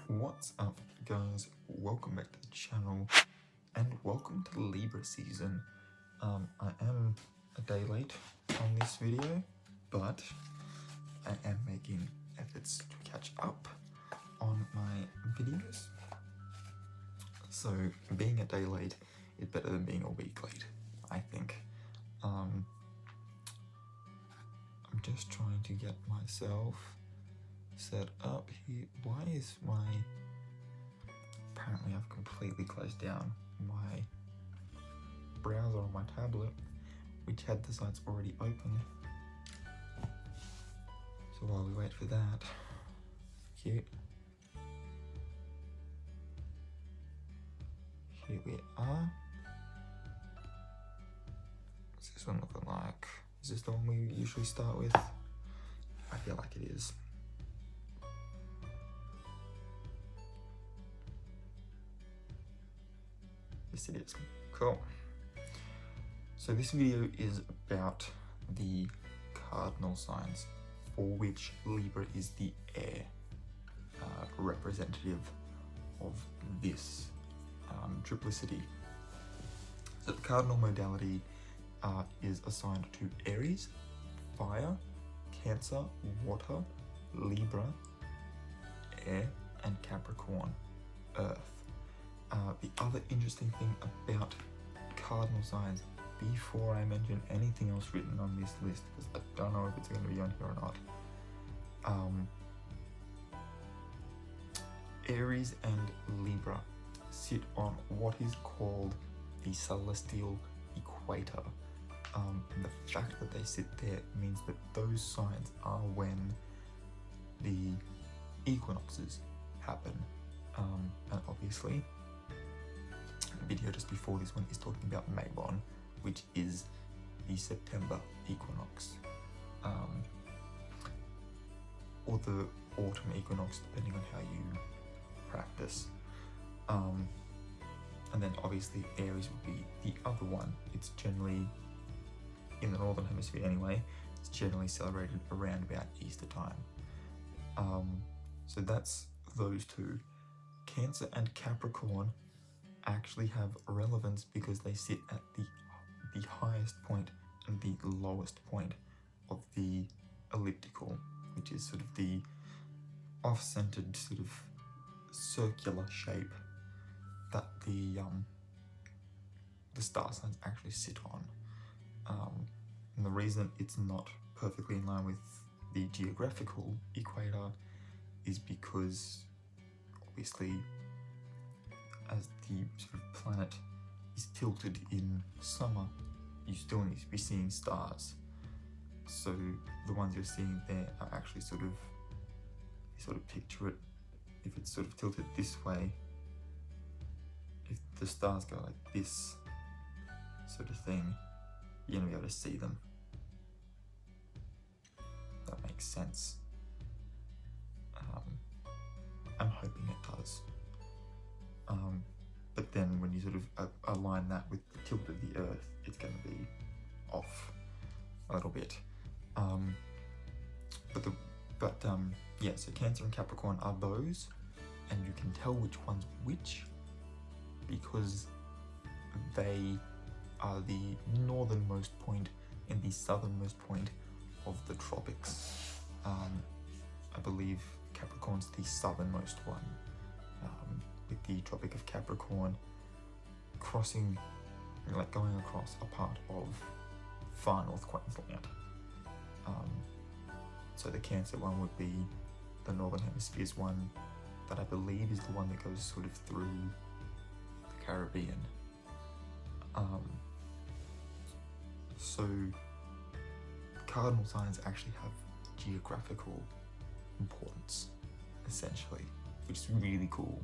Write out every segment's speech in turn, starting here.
What's up, guys? Welcome back to the channel and welcome to Libra season. I am a day late on this video, but I am making efforts to catch up on my videos. So being a day late is better than being a week late, I think. I'm just trying to get myself set up here. Why is my... Apparently I've completely closed down my browser on my tablet, which had the sites already open. So while we wait for that, here we are. What's this one looking like? Is this the one we usually start with? I feel like it is. Yes, it is. Cool. So this video is about the cardinal signs, for which Libra is the air representative of this triplicity. So the cardinal modality is assigned to Aries, fire, Cancer, water, Libra, air, and Capricorn, earth. The other interesting thing about cardinal signs, before I mention anything else written on this list, because I don't know if it's going to be on here or not, Aries and Libra sit on what is called the celestial equator. And the fact that they sit there means that those signs are when the equinoxes happen. And obviously, the video just before this one is talking about Mabon, which is the September equinox, or the autumn equinox, depending on how you practice. And then obviously Aries would be the other one. It's generally, in the northern hemisphere anyway, it's generally celebrated around about Easter time. So that's those two. Cancer and Capricorn actually have relevance because they sit at the highest point and the lowest point of the elliptical, which is sort of the off-centered sort of circular shape that the star signs actually sit on. And the reason it's not perfectly in line with the geographical equator is because obviously as the sort of planet is tilted in summer, you still need to be seeing stars. So the ones you're seeing there are actually sort of, you sort of picture it, if it's sort of tilted this way, if the stars go like this sort of thing, you're gonna be able to see them. That makes sense. I'm hoping it does. But then when you sort of align that with the tilt of the Earth, it's going to be off a little bit. Yeah, so Cancer and Capricorn are those, and you can tell which one's which because they are the northernmost point and the southernmost point of the tropics. I believe Capricorn's the southernmost one, with the Tropic of Capricorn crossing, like going across a part of far north Queensland. So the Cancer one would be the Northern Hemisphere's one, that I believe is the one that goes sort of through the Caribbean. So cardinal signs actually have geographical importance, essentially, which is really cool.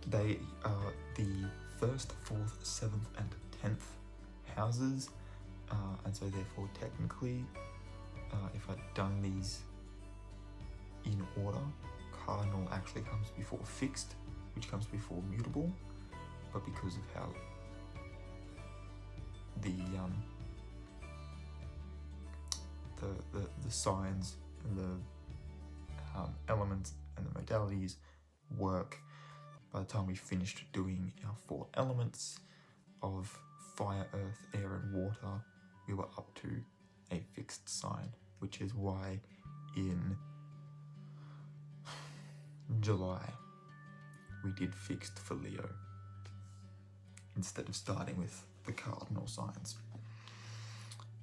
They are the 1st, 4th, 7th and 10th houses, and so therefore technically, if I'd done these in order, cardinal actually comes before fixed, which comes before mutable, but because of how the signs and the elements and the modalities work. By the time we finished doing our 4 elements of fire, earth, air and water, we were up to a fixed sign, which is why in July we did fixed for Leo instead of starting with the cardinal signs.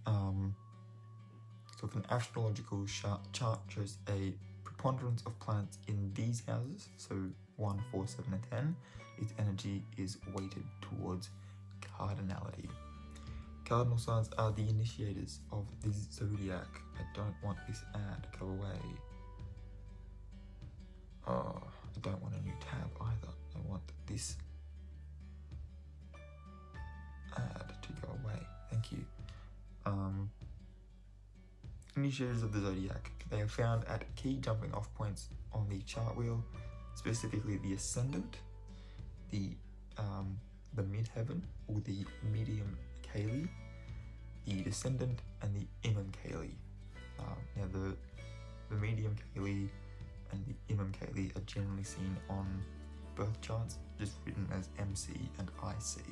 So if an astrological chart shows a preponderance of planets in these houses, so 1, 4, 7 and 10, its energy is weighted towards cardinality. Cardinal signs are the initiators of the zodiac. I don't want this ad to go away. Oh, I don't want a new tab either. I want this ad to go away. Thank you. Initiators of the zodiac. They are found at key jumping off points on the chart wheel, specifically the ascendant, the midheaven or the medium Kali, the descendant, and the imam Kali. Now the medium Kali and the imam Kali are generally seen on birth charts, just written as MC and IC.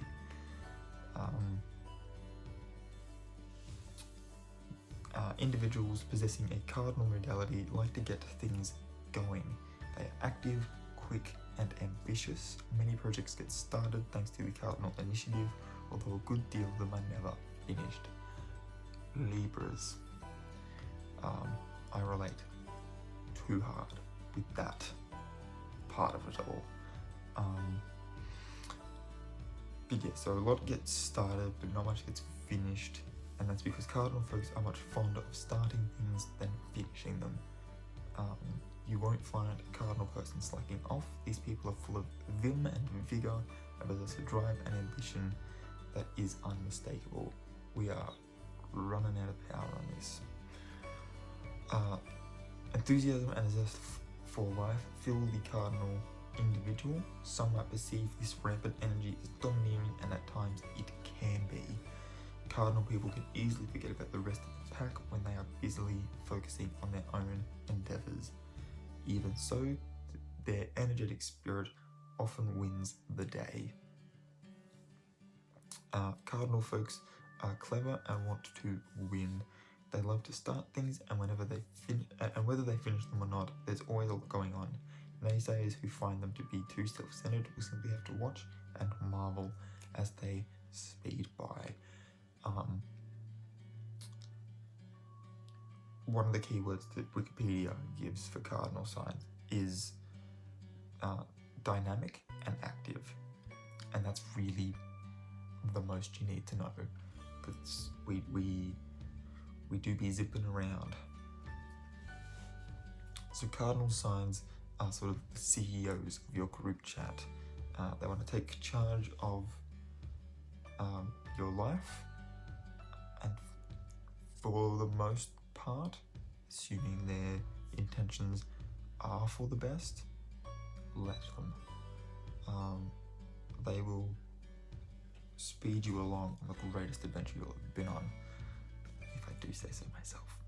Individuals possessing a cardinal modality like to get things going. They are active, quick, and ambitious. Many projects get started thanks to the cardinal initiative, although a good deal of them are never finished. Libras. I relate too hard with that part of it all. But yeah, so a lot gets started, but not much gets finished. And that's because cardinal folks are much fonder of starting things than finishing them. You won't find a cardinal person slacking off. These people are full of vim and vigour and possess a drive and ambition that is unmistakable. We are running out of power on this. Enthusiasm and a zest for life fill the cardinal individual. Some might perceive this rampant energy as domineering, and at times it can be. Cardinal people can easily forget about the rest of the pack when they are busily focusing on their own endeavours. Even so, their energetic spirit often wins the day. Cardinal folks are clever and want to win. They love to start things, and whether they finish them or not, there's always a lot going on. Naysayers who find them to be too self-centered will simply have to watch and marvel as they speed by. One of the keywords that Wikipedia gives for cardinal signs is dynamic and active, and that's really the most you need to know, because we do be zipping around. So cardinal signs are sort of the CEOs of your group chat. They want to take charge of your life, and for the most part, assuming their intentions are for the best, let them. They will speed you along on the greatest adventure you'll have been on, if I do say so myself.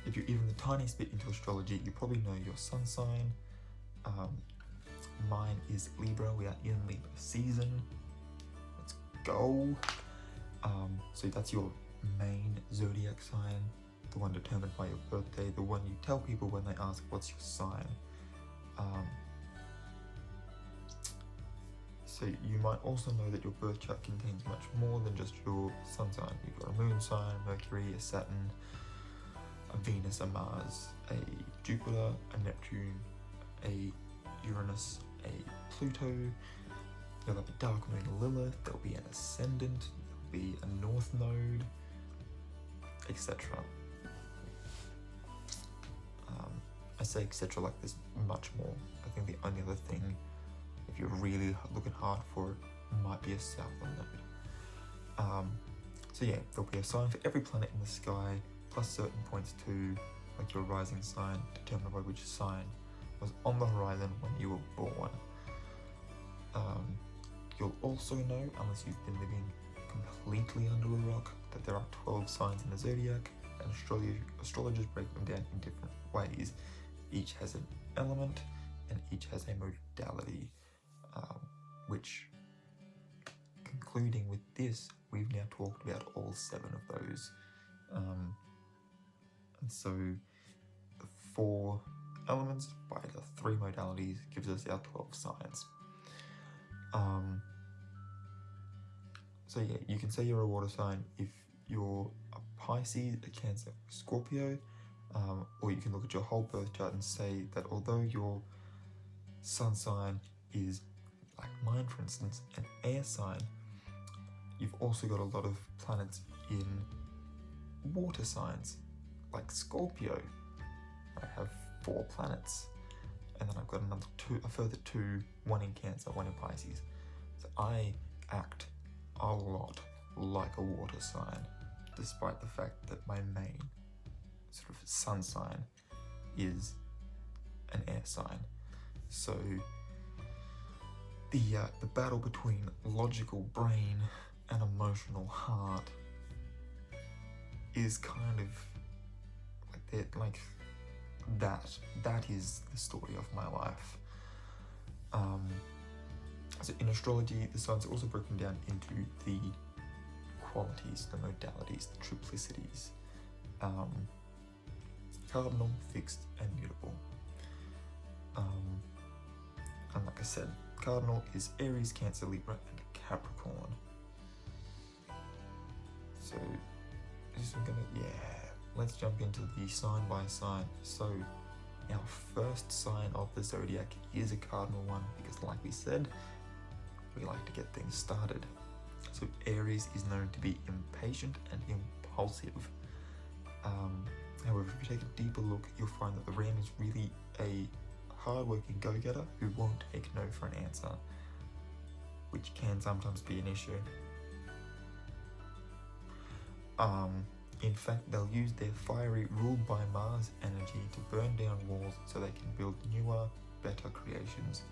If you're even the tiniest bit into astrology, you probably know your sun sign. Mine is Libra. We are in Libra season. Let's go. So that's your main zodiac sign, the one determined by your birthday, the one you tell people when they ask what's your sign. So you might also know that your birth chart contains much more than just your sun sign. You've got a moon sign, Mercury, a Saturn, a Venus, a Mars, a Jupiter, a Neptune, a Uranus, a Pluto. You'll have a dark moon, Lilith. There'll be an ascendant. There'll be a north node, etc. I say etc. like there's much more. I think the only other thing, if you're really looking hard for it, might be a southern node. So yeah, there'll be a sign for every planet in the sky, plus certain points too, like your rising sign, determined by which sign was on the horizon when you were born. You'll also know, unless you've been living completely under a rock, that there are 12 signs in the zodiac, and astrologers break them down in different ways. Each has an element and each has a modality, which, concluding with this, we've now talked about all 7 of those. And so the 4 elements by the 3 modalities gives us our 12 signs. So yeah, you can say you're a water sign if you're a Pisces, a Cancer, Scorpio, or you can look at your whole birth chart and say that although your sun sign is, like mine for instance, an air sign, you've also got a lot of planets in water signs, like Scorpio. I have 4 planets, and then I've got a further 2, one in Cancer, one in Pisces. So I act a lot like a water sign, despite the fact that my main sort of sun sign is an air sign. So the battle between logical brain and emotional heart is kind of like that is the story of my life. So in astrology, the signs are also broken down into the qualities, the modalities, the triplicities. Cardinal, fixed, and mutable. And like I said, Cardinal is Aries, Cancer, Libra, and Capricorn. So let's jump into the sign by sign. So our first sign of the zodiac is a cardinal one because, like we said, we like to get things started. So Aries is known to be impatient and impulsive. However, if you take a deeper look, you'll find that the Ram is really a hard-working go-getter who won't take no for an answer, which can sometimes be an issue. In fact, they'll use their fiery, ruled by Mars energy to burn down walls so they can build newer, better creations.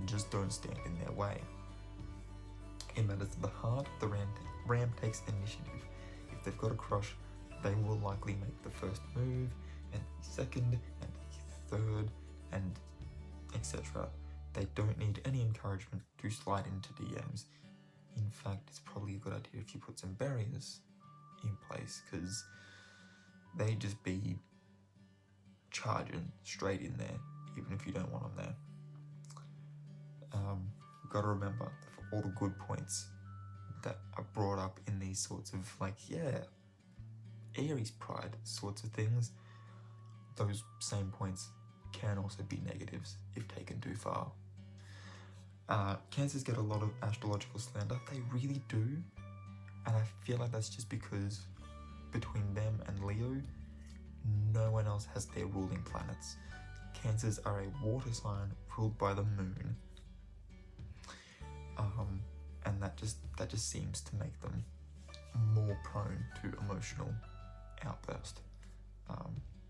Just don't stand in their way. In matters of the heart, the Ram takes initiative. If they've got a crush, they will likely make the first move, and the second, and the third, and etc. They don't need any encouragement to slide into DMs. In fact, it's probably a good idea if you put some barriers in place, because they just be charging straight in there, even if you don't want them there. You've got to remember that for all the good points that are brought up in these sorts of Aries pride sorts of things, those same points can also be negatives if taken too far. Cancers get a lot of astrological slander, they really do, and I feel like that's just because between them and Leo, no one else has their ruling planets. Cancers are a water sign ruled by the moon, and that just seems to make them more prone to emotional outburst,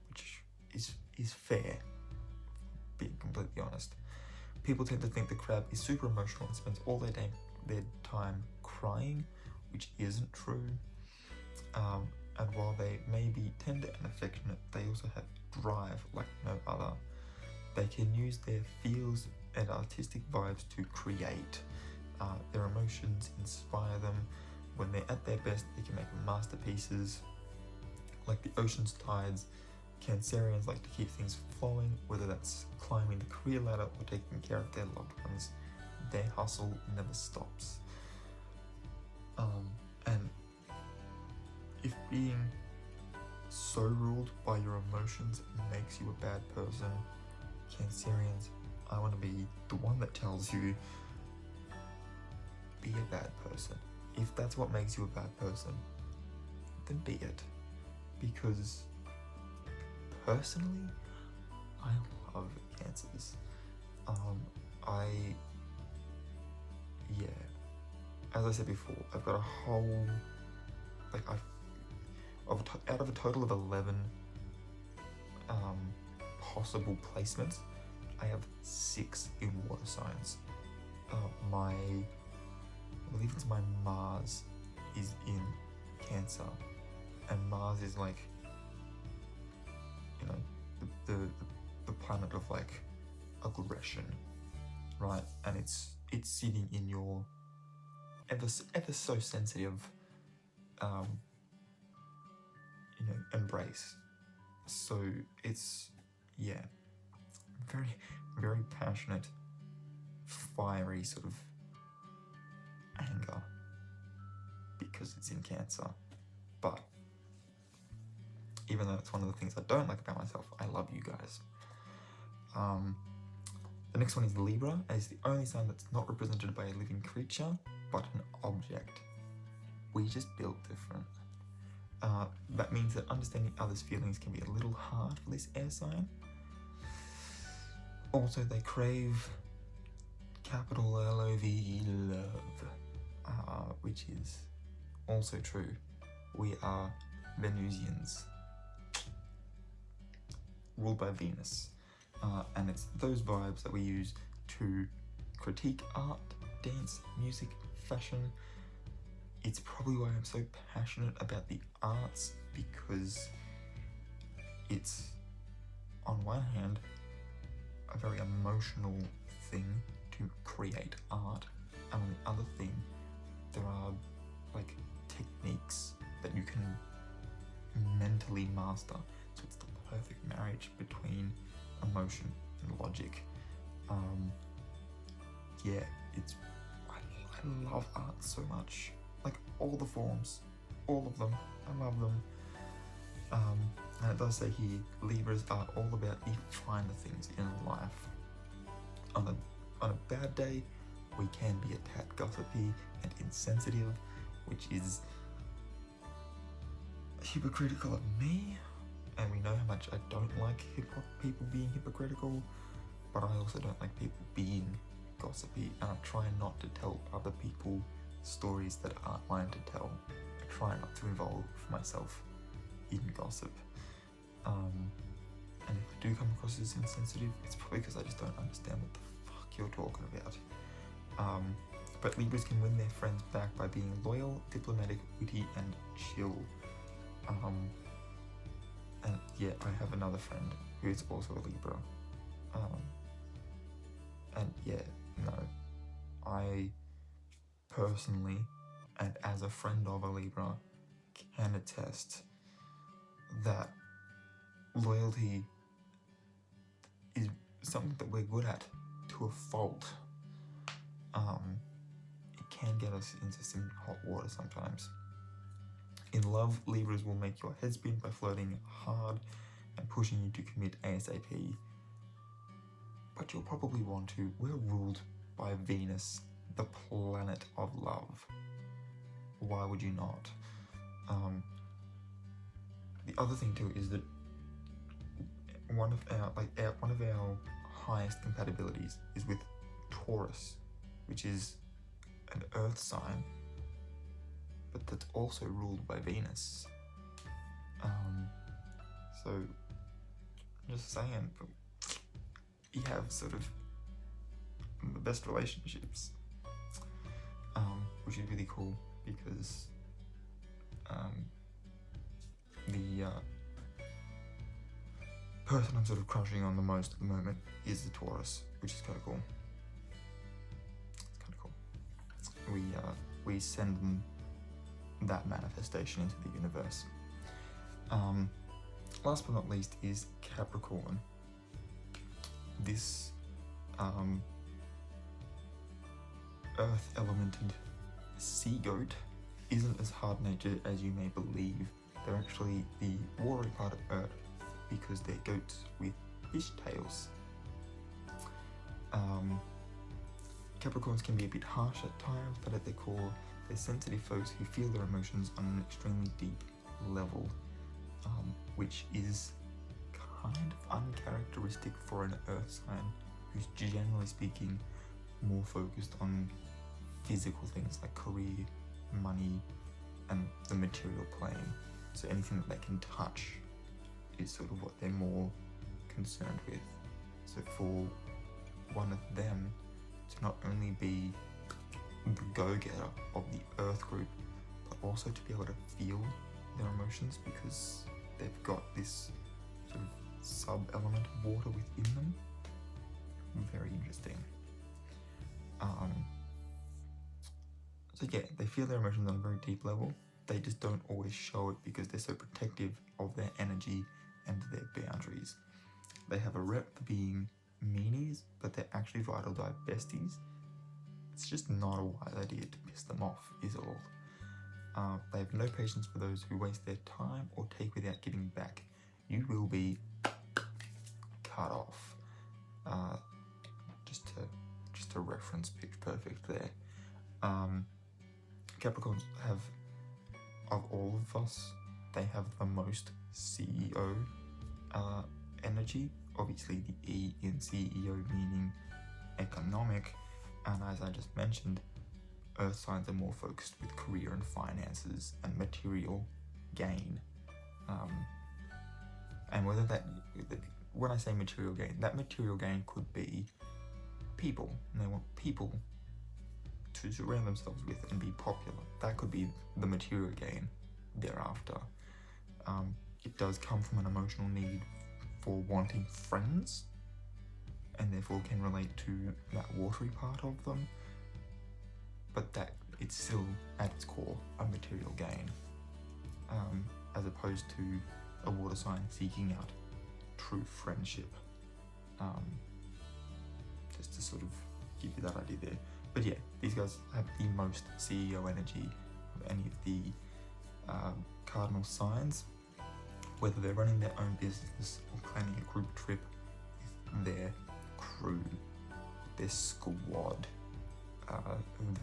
which is fair, being completely honest. People tend to think the crab is super emotional and spends all their time crying, which isn't true. And while they may be tender and affectionate, they also have drive like no other. They can use their feels and artistic vibes to create. Their emotions inspire them. When they're at their best, they can make masterpieces. Like the ocean's tides, Cancerians like to keep things flowing, whether that's climbing the career ladder or taking care of their loved ones. Their hustle never stops. And if being so ruled by your emotions makes you a bad person, Cancerians, I want to be the one that tells you, be a bad person. If that's what makes you a bad person, then be it. Because personally, I love Cancers. As I said before, I've got a whole, out of a total of 11 possible placements, I have 6 in water signs. I believe it's my Mars is in Cancer, and Mars is like, the planet of like aggression, right? And it's sitting in your ever so sensitive embrace. So it's very, very passionate, fiery sort of anger because it's in Cancer. But even though it's one of the things I don't like about myself, I love you guys. The next one is Libra, as the only sign that's not represented by a living creature, but an object. We just built different. That means that understanding others' feelings can be a little hard for this air sign. Also, they crave capital L-O-V-E, love, which is also true. We are Venusians, ruled by Venus, and it's those vibes that we use to critique art, dance, music, fashion. It's probably why I'm so passionate about the arts, because it's, on one hand, a very emotional thing to create art, and on the other thing, there are like techniques that you can mentally master. So it's the perfect marriage between emotion and logic. I love art so much. Like all the forms, all of them, I love them. And it does say here, Libras are all about the finer things in life. On a bad day, we can be a tad gossipy and insensitive, which is hypocritical of me, and we know how much I don't like people being hypocritical, but I also don't like people being gossipy, and I try not to tell other people stories that aren't mine to tell. I try not to involve myself in gossip. And if I do come across as insensitive, it's probably because I just don't understand what the fuck you're talking about. But Libras can win their friends back by being loyal, diplomatic, witty, and chill. And yeah, I have another friend who is also a Libra. And yeah, no, I personally, and as a friend of a Libra, can attest that loyalty is something that we're good at to a fault. It can get us into some hot water sometimes. In love, Libras will make your head spin by flirting hard and pushing you to commit ASAP. But you'll probably want to. We're ruled by Venus, the planet of love. Why would you not? The other thing too is that one of our highest compatibilities is with Taurus, which is an earth sign, but that's also ruled by Venus. So just saying, you have sort of the best relationships, which is really cool, because the person I'm sort of crushing on the most at the moment is the Taurus, which is kind of cool. It's kind of cool. We send them that manifestation into the universe. Last but not least is Capricorn. This earth elemented sea goat isn't as hard-natured as you may believe. They're actually the watery part of Earth because they're goats with fish tails. Capricorns can be a bit harsh at times, but at their core, they're sensitive folks who feel their emotions on an extremely deep level, which is kind of uncharacteristic for an Earth sign who's generally speaking more focused on physical things like career, money, and the material plane. So anything that they can touch is sort of what they're more concerned with. So for one of them to not only be the go-getter of the Earth group, but also to be able to feel their emotions, because they've got this sort of sub-element of water within them. Very interesting. So yeah, they feel their emotions on a very deep level. They just don't always show it because they're so protective of their energy and their boundaries. They have a rep for being meanies, but they're actually ride or die besties. It's just not a wise idea to piss them off, is all. They have no patience for those who waste their time or take without giving back. You will be cut off. Just a reference pitch perfect there. Capricorns have, of all of us, they have the most CEO energy. Obviously the E in CEO meaning economic, and as I just mentioned, earth signs are more focused with career and finances and material gain. And whether that, when I say material gain, that material gain could be people, and they want people to surround themselves with and be popular. That could be the material gain thereafter. It does come from an emotional need for wanting friends, and therefore can relate to that watery part of them, but that it's still at its core a material gain, as opposed to a water sign seeking out true friendship. Just to sort of give you that idea there. But yeah, these guys have the most CEO energy of any of the cardinal signs, whether they're running their own business or planning a group trip with their crew, their squad.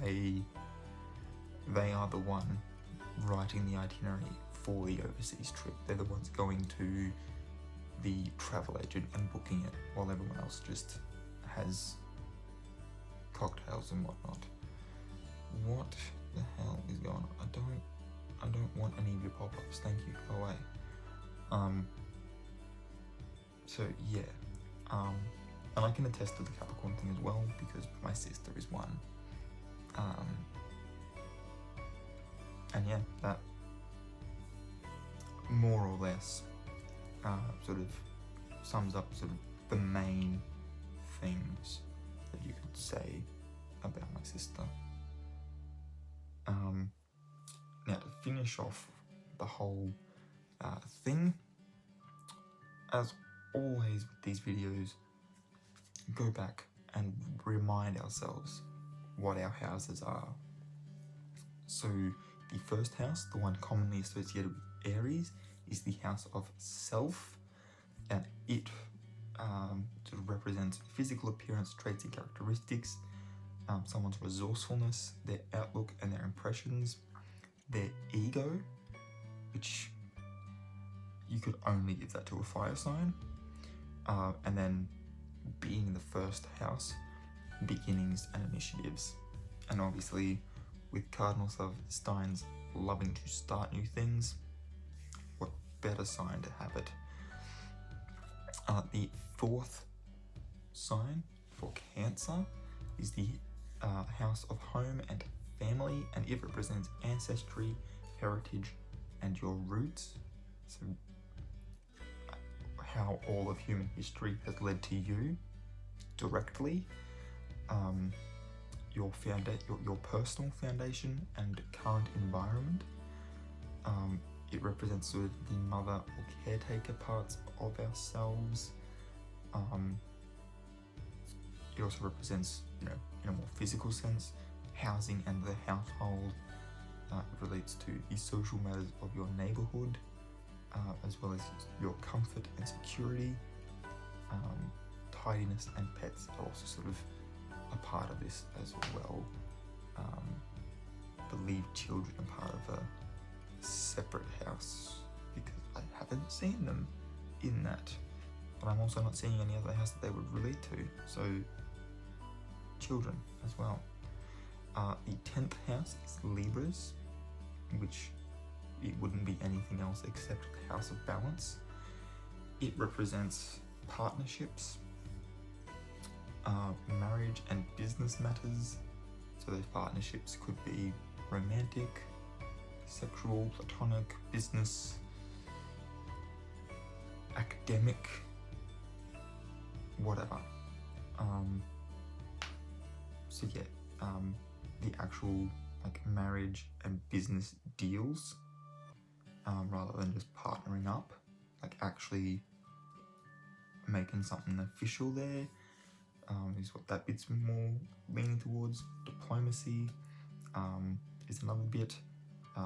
They are the one writing the itinerary for the overseas trip. They're the ones going to the travel agent and booking it, while everyone else just has cocktails and whatnot. What the hell is going on? I don't want any of your pop-ups. Thank you. Go away. So yeah. And I can attest to the Capricorn thing as well because my sister is one. And yeah, that more or less sort of sums up sort of the main things that you could say about my sister. Now to finish off the whole thing, as always with these videos, go back and remind ourselves what our houses are. So the first house, the one commonly associated with Aries, is the house of self, and it sort of represents physical appearance, traits and characteristics, someone's resourcefulness, their outlook and their impressions, their ego, which you could only give that to a fire sign, and then being the first house, beginnings and initiatives. And obviously with Cardinal Signs loving to start new things, what better sign to have it? The fourth sign for Cancer is the house of home and family, and it represents ancestry, heritage and your roots. So how all of human history has led to you directly, your personal foundation and current environment. It represents sort of the mother or caretaker parts of ourselves. It also represents, in a more physical sense, housing and the household. It relates to the social matters of your neighborhood, as well as your comfort and security. Tidiness and pets are also sort of a part of this as well. I believe children are part of a separate house because I haven't seen them in that, but I'm also not seeing any other house that they would relate to, so children as well. The 10th house is Libras, which it wouldn't be anything else except the house of balance. It represents partnerships, marriage and business matters. So those partnerships could be romantic, sexual, platonic, business, academic, whatever. So yeah, the actual like marriage and business deals, rather than just partnering up, like actually making something official there, is what that bit's more leaning towards. Diplomacy is another bit,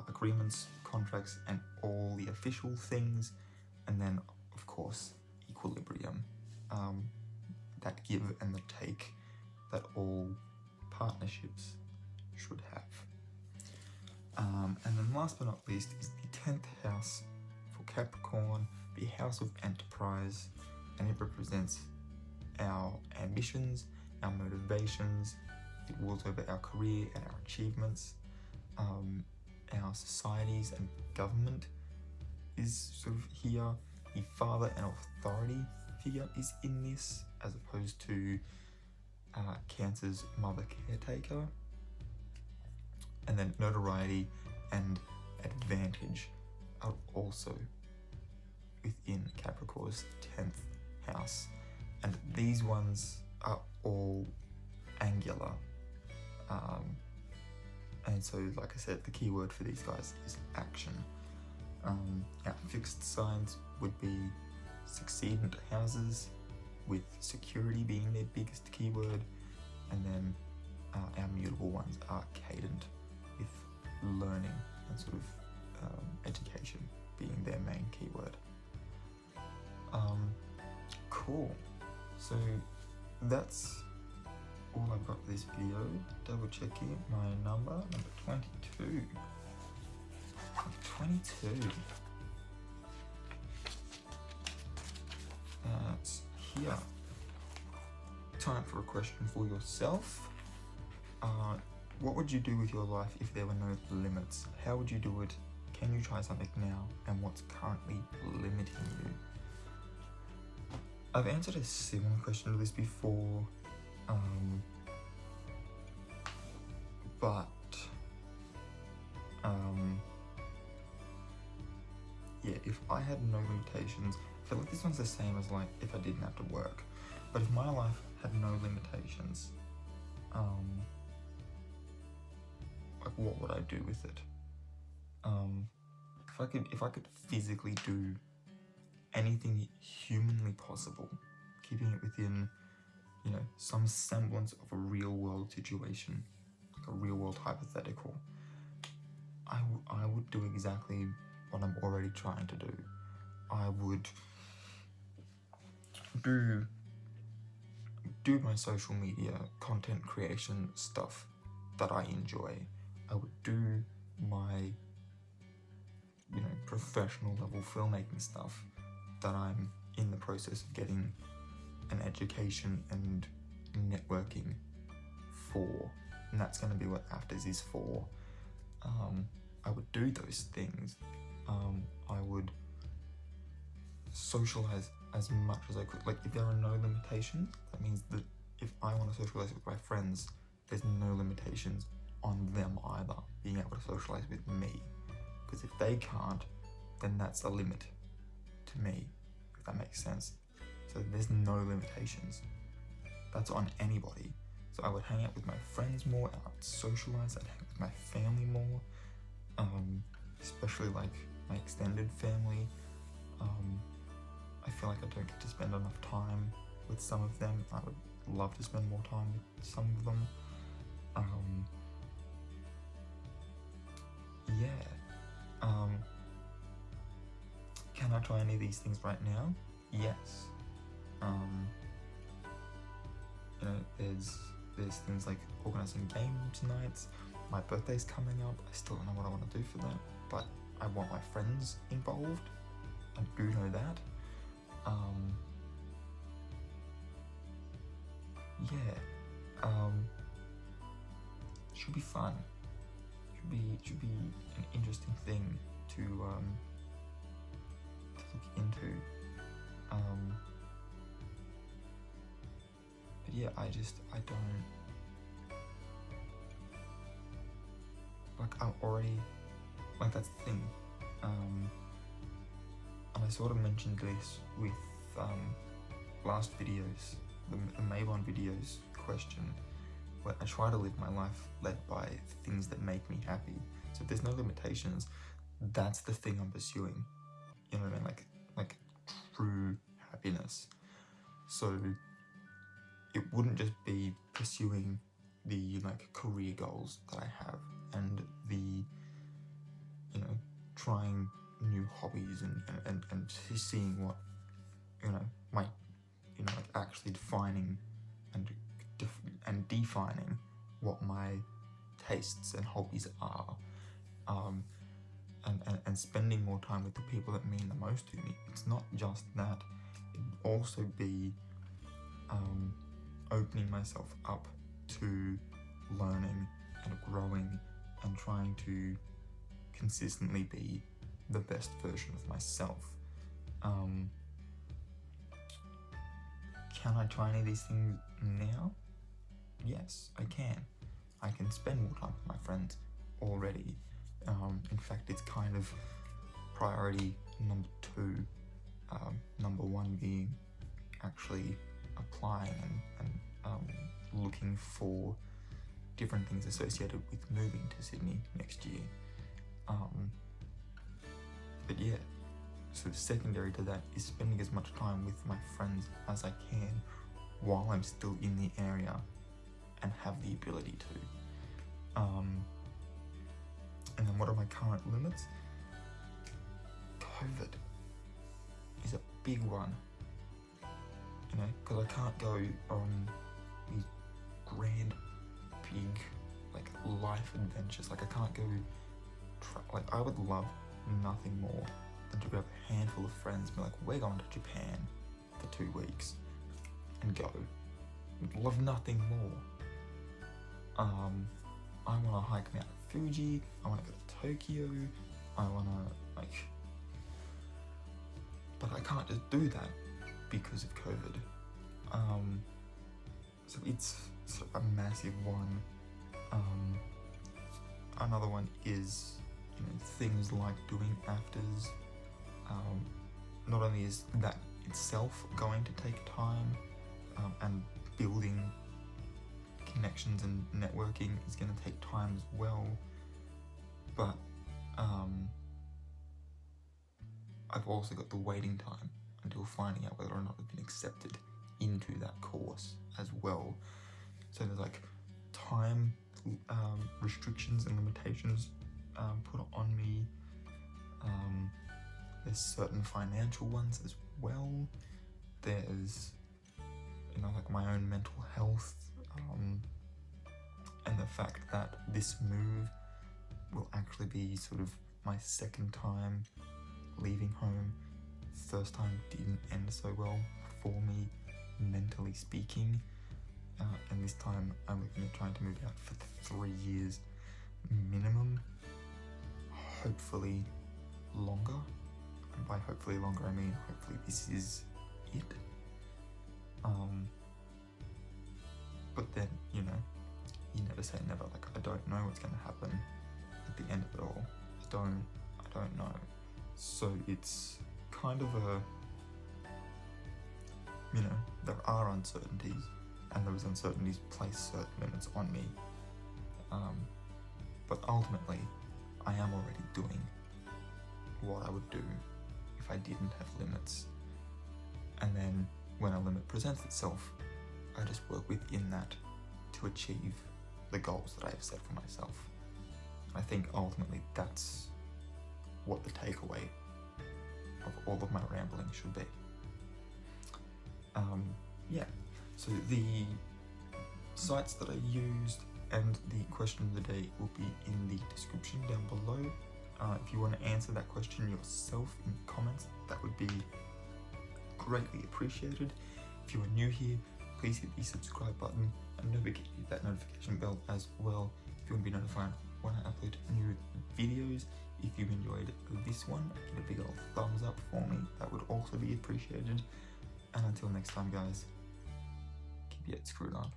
agreements, contracts, and all the official things, and then of course equilibrium, that give and the take that all partnerships should have. And then last but not least is the 10th house for Capricorn, the house of enterprise, and it represents our ambitions, our motivations. It rules over our career and our achievements. Our societies and government is sort of here. The father and authority figure is in this, as opposed to Cancer's mother caretaker. And then notoriety and advantage are also within Capricorn's 10th house. And these ones are all angular. And so, like I said, the key word for these guys is action. Our fixed signs would be succeedent houses, with security being their biggest keyword, and then our mutable ones are cadent, with learning and sort of education being their main keyword. Cool. So that's all I've got for this video. Double checking my number 22. 22. That's here. Time for a question for yourself. What would you do with your life if there were no limits? How would you do it? Can you try something now? And what's currently limiting you? I've answered a similar question to this before, but yeah, if I had no limitations, I feel like this one's the same as like if I didn't have to work. But if my life had no limitations, like what would I do with it? If I could physically do anything humanly possible, keeping it within, you know, some semblance of a real world situation, like a real world hypothetical, I would do exactly what I'm already trying to do. I would do my social media content creation stuff that I enjoy. I would do my, you know, professional level filmmaking stuff that I'm in the process of getting an education and networking for, and that's going to be what Afters is for. I would do those things. I would socialize as much as I could. Like, if there are no limitations, that means that if I want to socialize with my friends, there's no limitations on them either being able to socialize with me, because if they can't, then that's a limit to me, if that makes sense. So there's no limitations. That's on anybody. So I would hang out with my friends more, I would socialize, I'd hang out with my family more, especially like my extended family. I feel like I don't get to spend enough time with some of them. I would love to spend more time with some of them. Can I try any of these things right now? Yes. You know, there's things like organising game nights. My birthday's coming up. I still don't know what I want to do for that, but I want my friends involved. I do know that. Should be fun. Should be an interesting thing to look into. But yeah, I don't, like, I'm already, like, that's the thing. And I sort of mentioned this with last videos the Mabon videos question, where I try to live my life led by things that make me happy. So if there's no limitations, that's the thing I'm pursuing. You know what I mean? Like true happiness. So it wouldn't just be pursuing the like career goals that I have and the, you know, trying new hobbies and seeing what, you know, my, you know, like actually defining and defining what my tastes and hobbies are, and spending more time with the people that mean the most to me. It's not just that, it'd also be opening myself up to learning and growing and trying to consistently be the best version of myself. Can I try any of these things now? Yes, I can. I can spend more time with my friends already. In fact, it's kind of priority number 2, number 1 being actually applying and looking for different things associated with moving to Sydney next year. But yeah, so secondary to that is spending as much time with my friends as I can while I'm still in the area and have the ability to. And then what are my current limits? COVID is a big one, you know, because I can't go on these grand, big, like, life adventures. Like, I can't go, like, I would love nothing more than to grab a handful of friends and be like, we're going to Japan for 2 weeks and go. I'd love nothing more. I want to hike Mount Fuji, I want to go to Tokyo, I want to, like, but I can't just do that because of COVID. So it's sort of a massive one. Another one is, you know, things like doing afters. Not only is that itself going to take time, and building connections and networking is going to take time as well, but I've also got the waiting time until finding out whether or not I've been accepted into that course as well. So there's like time restrictions and limitations put on me. There's certain financial ones as well. There's, you know, like my own mental health, and the fact that this move will actually be sort of my second time leaving home. First time didn't end so well for me, mentally speaking, and this time I'm looking at trying to move out for 3 years minimum, hopefully longer. And by hopefully longer I mean hopefully this is it. But then, you know, you never say never. Like, I don't know what's going to happen at the end of it all. I don't know. So it's kind of a, you know, there are uncertainties, and those uncertainties place certain limits on me. But ultimately, I am already doing what I would do if I didn't have limits. And then when a limit presents itself, I just work within that to achieve the goals that I have set for myself. I think ultimately that's what the takeaway of all of my rambling should be. Yeah, so the sites that I used and the question of the day will be in the description down below. If you want to answer that question yourself in the comments, that would be greatly appreciated. If you are new here, please hit the subscribe button and don't forget to hit that notification bell as well if you want to be notified when I upload new videos. If you enjoyed this one, give a big old thumbs up for me, that would also be appreciated. And until next time guys, keep your head screwed on.